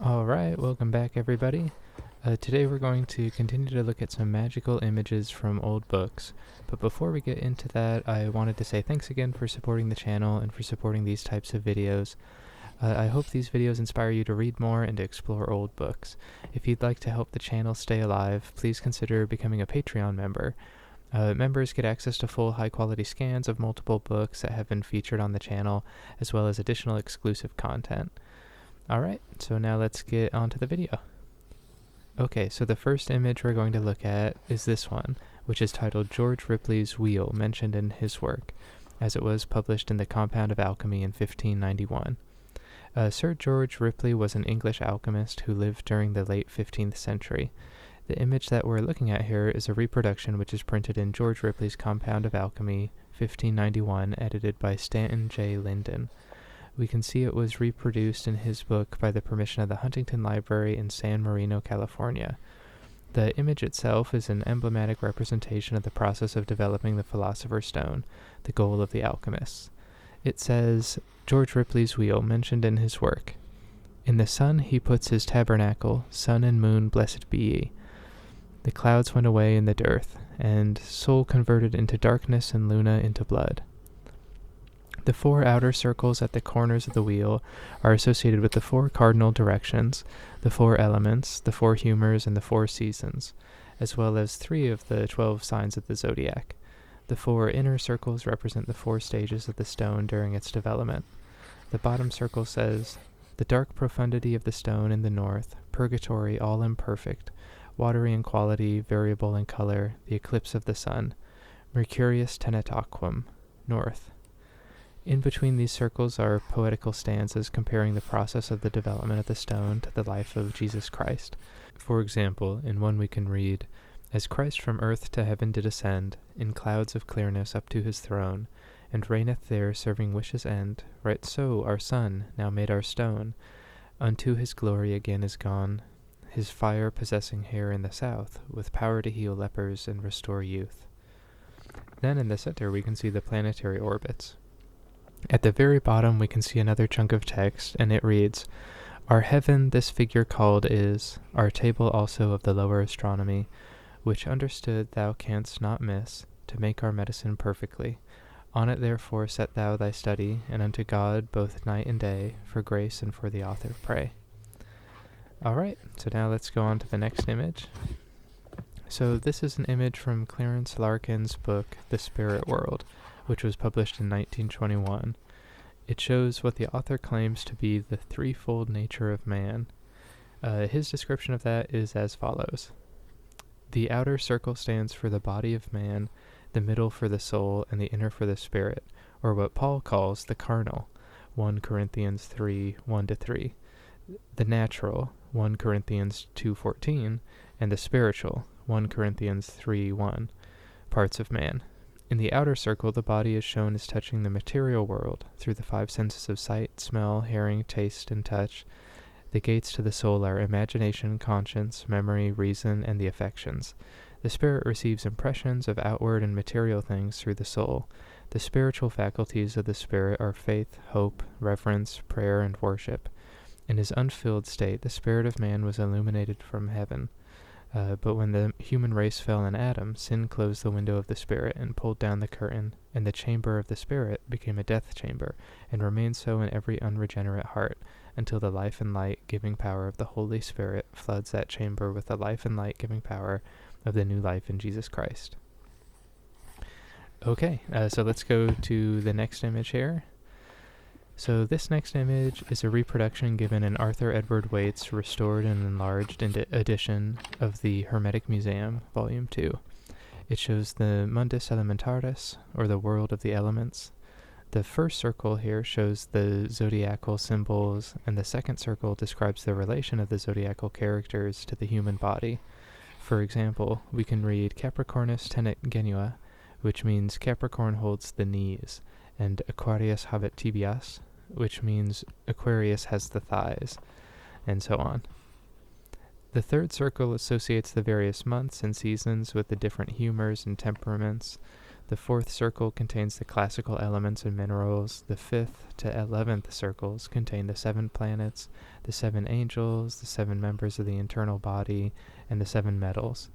Alright, welcome back everybody. Today we're going to continue to look at some magical images from old books. But before we get into that, I wanted to say thanks again for supporting the channel and for supporting these types of videos. I hope these videos inspire you to read more and to explore old books. If you'd like to help the channel stay alive, please consider becoming a Patreon member. Members get access to full high-quality scans of multiple books that have been featured on the channel, as well as additional exclusive content. Alright, so now let's get on to the video. Okay, so the first image we're going to look at is this one, which is titled George Ripley's Wheel, mentioned in his work, as it was published in the Compound of Alchemy in 1591. Sir George Ripley was an English alchemist who lived during the late 15th century. The image that we're looking at here is a reproduction which is printed in George Ripley's Compound of Alchemy, 1591, edited by Stanton J. Linden. We can see it was reproduced in his book by the permission of the Huntington Library in San Marino, California. The image itself is an emblematic representation of the process of developing the Philosopher's Stone, the goal of the alchemists. It says, George Ripley's Wheel, mentioned in his work. In the sun he puts his tabernacle, sun and moon blessed be ye. The clouds went away in the dearth, and soul converted into darkness and Luna into blood. The four outer circles at the corners of the wheel are associated with the four cardinal directions, the four elements, the four humors, and the four seasons, as well as 3 of the 12 signs of the zodiac. The 4 inner circles represent the 4 stages of the stone during its development. The bottom circle says, the dark profundity of the stone in the north, purgatory all imperfect, watery in quality, variable in color, the eclipse of the sun, Mercurius tenet aquam, north. In between these circles are poetical stanzas comparing the process of the development of the stone to the life of Jesus Christ. For example, in one we can read, As Christ from earth to heaven did ascend, in clouds of clearness up to his throne, and reigneth there serving wishes' end, right so our Son, now made our stone, unto his glory again is gone, his fire possessing here in the south, with power to heal lepers and restore youth. Then in the center we can see the planetary orbits. At the very bottom we can see another chunk of text, and it reads, Our heaven this figure called is, our table also of the lower astronomy, which understood thou canst not miss, to make our medicine perfectly. On it therefore set thou thy study, and unto God both night and day, for grace and for the author pray. Alright, so now let's go on to the next image. So this is an image from Clarence Larkin's book, The Spirit World, which was published in 1921. It shows what the author claims to be the threefold nature of man. His description of that is as follows. The outer circle stands for the body of man, the middle for the soul, and the inner for the spirit, or what Paul calls the carnal, 1 Corinthians 3, 1-3, the natural, 1 Corinthians 2:14, and the spiritual, 1 Corinthians 3:1, parts of man. In the outer circle, the body is shown as touching the material world through the 5 senses of sight, smell, hearing, taste, and touch. The gates to the soul are imagination, conscience, memory, reason, and the affections. The spirit receives impressions of outward and material things through the soul. The spiritual faculties of the spirit are faith, hope, reverence, prayer, and worship. In his unfilled state, the spirit of man was illuminated from heaven. But when the human race fell in Adam, sin closed the window of the spirit and pulled down the curtain, and the chamber of the spirit became a death chamber, and remained so in every unregenerate heart, until the life and light-giving power of the Holy Spirit floods that chamber with the life and light-giving power of the new life in Jesus Christ. Okay, so let's go to the next image here. So this next image is a reproduction given in Arthur Edward Waite's restored and enlarged edition of the Hermetic Museum, Volume 2. It shows the Mundus Elementaris, or the world of the elements. The first circle here shows the zodiacal symbols, and the second circle describes the relation of the zodiacal characters to the human body. For example, we can read Capricornus tenet genua, which means Capricorn holds the knees, and Aquarius habet tibias, which means Aquarius has the thighs, and so on. The third circle associates the various months and seasons with the different humors and temperaments. The 4th circle contains the classical elements and minerals. The 5th to 11th circles contain the 7 planets, the 7 angels, the 7 members of the internal body, and the 7 metals.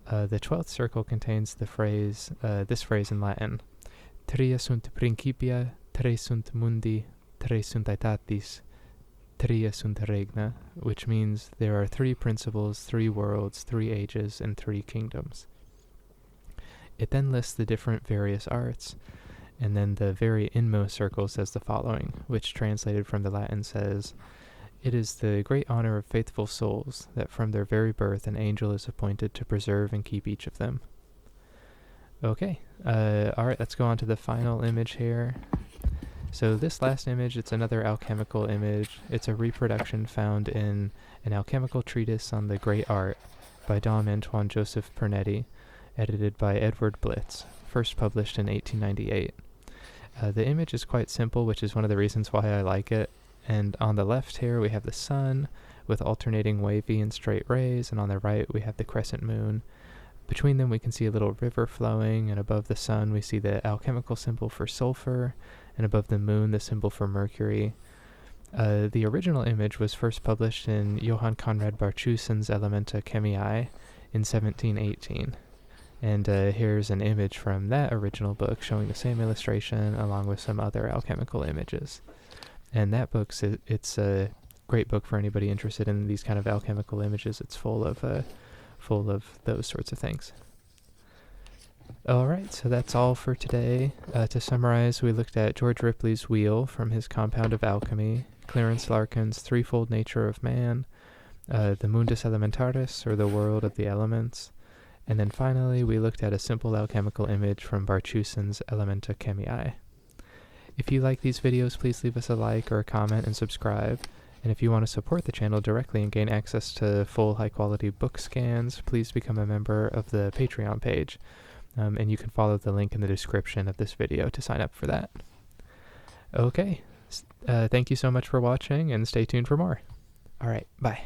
The 12th circle contains this phrase in Latin: Tria sunt principia, tre sunt mundi, tre sunt aetatis, tria sunt regna, which means there are 3 principles, 3 worlds, 3 ages, and 3 kingdoms. It then lists the different various arts, and then the very inmost circle says the following, which translated from the Latin says, "It is the great honor of faithful souls that from their very birth an angel is appointed to preserve and keep each of them." Okay, alright, let's go on to the final image here. So this last image, it's another alchemical image. It's a reproduction found in an alchemical treatise on the great art by Dom Antoine Joseph Pernetti, edited by Edward Blitz, first published in 1898. The image is quite simple, which is one of the reasons why I like it. And on the left here we have the sun with alternating wavy and straight rays, and on the right we have the crescent moon. Between them we can see a little river flowing, and above the sun we see the alchemical symbol for sulfur, and above the moon the symbol for mercury. The original image was first published in Johann Conrad Barchussen's Elementa Chemiae in 1718. And here's an image from that original book showing the same illustration along with some other alchemical images. And that book, it's a great book for anybody interested in these kind of alchemical images. It's full of those sorts of things. Alright, so that's all for today. To summarize, we looked at George Ripley's Wheel from his Compound of Alchemy, Clarence Larkin's Threefold Nature of Man, the Mundus Elementaris, or the World of the Elements, and then finally we looked at a simple alchemical image from Barchussen's Elementa Chemiae. If you like these videos, please leave us a like or a comment and subscribe. And if you want to support the channel directly and gain access to full high-quality book scans, please become a member of the Patreon page. And you can follow the link in the description of this video to sign up for that. Okay, thank you so much for watching, and stay tuned for more. Alright, bye.